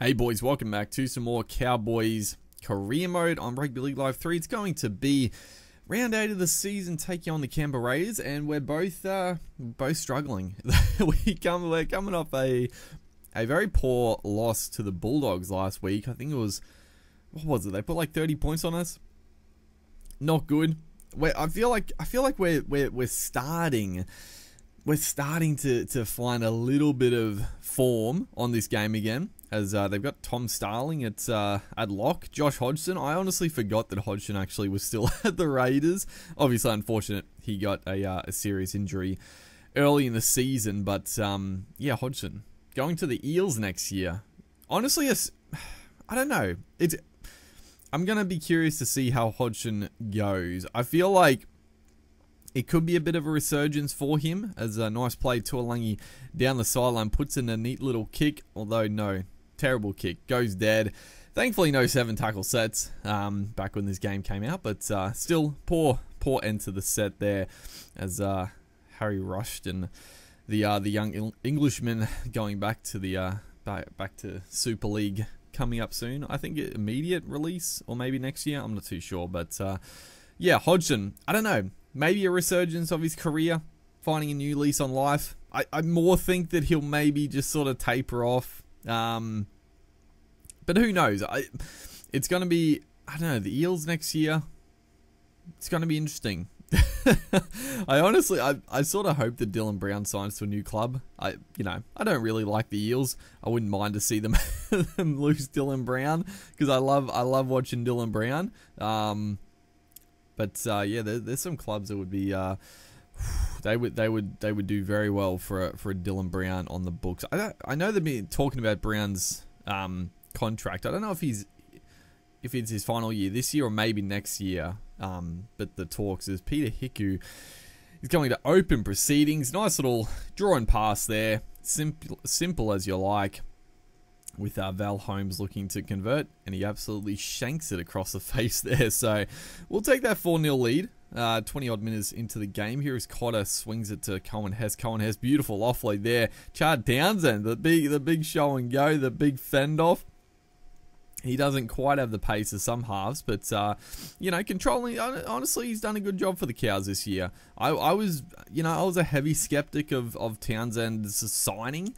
Hey boys, welcome back to some more Cowboys career mode on Rugby League Live 3. It's going to be round 8 of the season, taking on the Canberra Raiders, and we're both struggling. We're coming off a very poor loss to the Bulldogs last week. I think it was, what was it? They put like 30 points on us. Not good. I feel like we're starting to find a little bit of form on this game again, as they've got Tom Starling at lock. Josh Hodgson, I honestly forgot that Hodgson actually was still at the Raiders. Obviously unfortunate he got a serious injury early in the season, but yeah, Hodgson going to the Eels next year. Honestly, I don't know. I'm going to be curious to see how Hodgson goes. I feel like it could be a bit of a resurgence for him, as a nice play. Tuolangi down the sideline puts in a neat little kick, although no, terrible kick, goes dead. Thankfully no 7 tackle sets back when this game came out, but still poor end to the set there, as Harry rushed and the young Englishman going back to back to Super League coming up soon. I think immediate release, or maybe next year, I'm not too sure, but yeah, Hodgson, I don't know. Maybe a resurgence of his career, finding a new lease on life. I more think that he'll maybe just sort of taper off. But who knows? It's going to be, I don't know, the Eels next year. It's going to be interesting. I sort of hope that Dylan Brown signs to a new club. I don't really like the Eels. I wouldn't mind to see them, them lose Dylan Brown, because I love watching Dylan Brown. But yeah, there's some clubs that would be they would do very well for a Dylan Brown on the books. I know they've been talking about Brown's contract. I don't know if it's his final year this year or maybe next year. But the talks is Peter Hiku is going to open proceedings. Nice little draw and pass there, simple as you like, with Val Holmes looking to convert, and he absolutely shanks it across the face there. So we'll take that 4-0 lead. 20 odd minutes into the game. Here is Cotter, swings it to Cohen Hess. Cohen Hess, beautiful offload there. Chad Townsend, the big show and go, the big fend off. He doesn't quite have the pace of some halves, but controlling. Honestly, he's done a good job for the Cows this year. I was a heavy skeptic of Townsend's signing.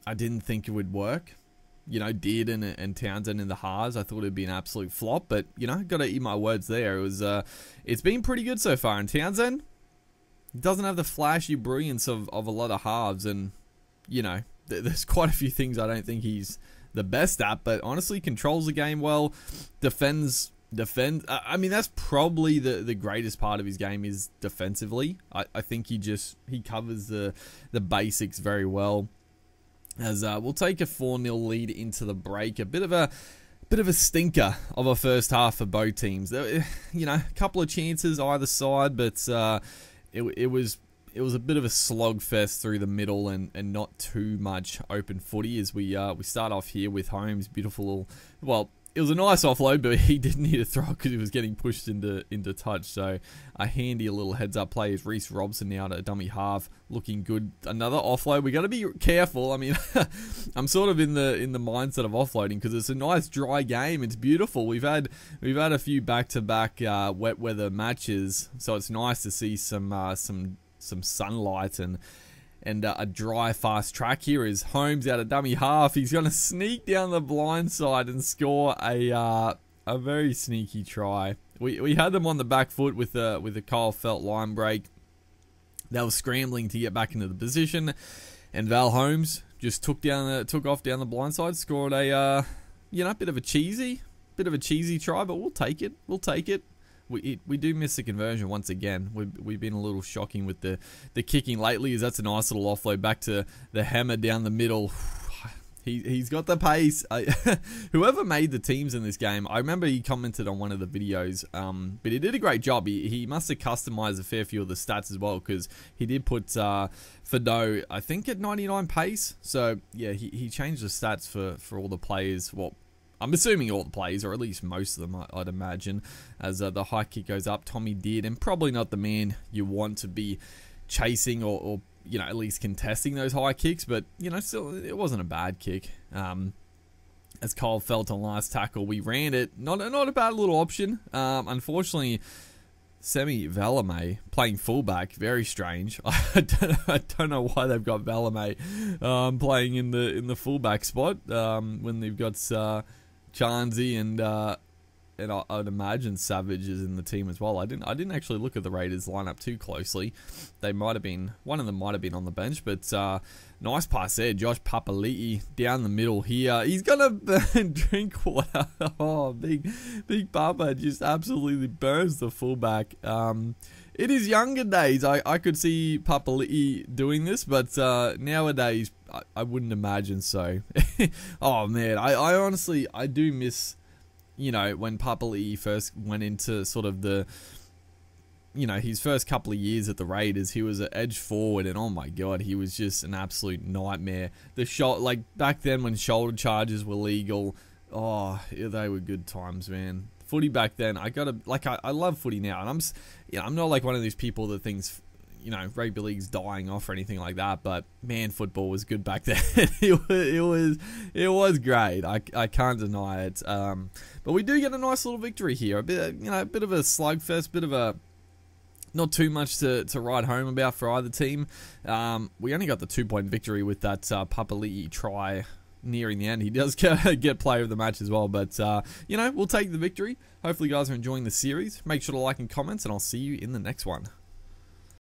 I didn't think it would work. Deard and Townsend in the halves, I thought it'd be an absolute flop, but got to eat my words there. It's been pretty good so far, and Townsend doesn't have the flashy brilliance of a lot of halves, and there's quite a few things I don't think he's the best at, but honestly controls the game well, defends. I mean, that's probably the greatest part of his game is defensively. I think he covers the basics very well. As we'll take a 4-0 lead into the break. A bit of a stinker of a first half for both teams. A couple of chances either side, but it was a bit of a slogfest through the middle, and not too much open footy. As we start off here with Holmes, beautiful. Well, it was a nice offload, but he didn't need a throw because he was getting pushed into touch. So a handy little heads up play is Reece Robson now to a dummy half, looking good. Another offload. We got to be careful. I mean, I'm sort of in the mindset of offloading because it's a nice dry game. It's beautiful. We've had a few back-to-back wet weather matches, so it's nice to see some sunlight and a dry fast track. Here is Holmes out of dummy half. He's going to sneak down the blind side and score a very sneaky try. We had them on the back foot with a Kyle Felt line break. They were scrambling to get back into the position, and Val Holmes just took off down the blind side, scored a bit of a cheesy try, but we'll take it. We do miss the conversion once again. We've been a little shocking with the kicking lately, as that's a nice little offload back to the hammer down the middle. He's got the pace. Whoever made the teams in this game, I remember he commented on one of the videos, but he did a great job. He must have customized a fair few of the stats as well, because he did put Fado, I think, at 99 pace. So yeah, he changed the stats for all the players. Well, I'm assuming all the plays, or at least most of them, I'd imagine, as the high kick goes up. Tommy Deard, and probably not the man you want to be chasing or you know, at least contesting those high kicks, but, you know, still, it wasn't a bad kick. As Cole felt on last tackle, we ran it. Not a bad little option. Unfortunately, Semi Valame playing fullback, very strange. I don't know why they've got Valame playing in the fullback spot when they've got Chansey and I would imagine Savage is in the team as well. I didn't actually look at the Raiders lineup too closely. They might have been, one of them might have been on the bench, but nice pass there. Josh Papali'i down the middle here. He's gonna drink water. Oh, big Papa just absolutely burns the fullback. It is younger days. I could see Papali'i doing this, but nowadays I wouldn't imagine so. Oh man, I honestly I do miss, you know, when Papali'i first went into sort of the, you know, his first couple of years at the Raiders, he was an edge forward, and oh my god, he was just an absolute nightmare. The shot, like back then when shoulder charges were legal, oh, yeah, they were good times, man. Footy back then, I love footy now, and I'm not like one of these people that thinks, you know, rugby league's dying off or anything like that, but man, football was good back then. it was great. I can't deny it. But we do get a nice little victory here. A bit of a slugfest, bit of a not too much to write home about for either team. We only got the 2-point victory with that Papali'i try nearing the end. He does get player of the match as well, but you know, we'll take the victory. Hopefully you guys are enjoying the series. Make sure to like and comment, and I'll see you in the next one.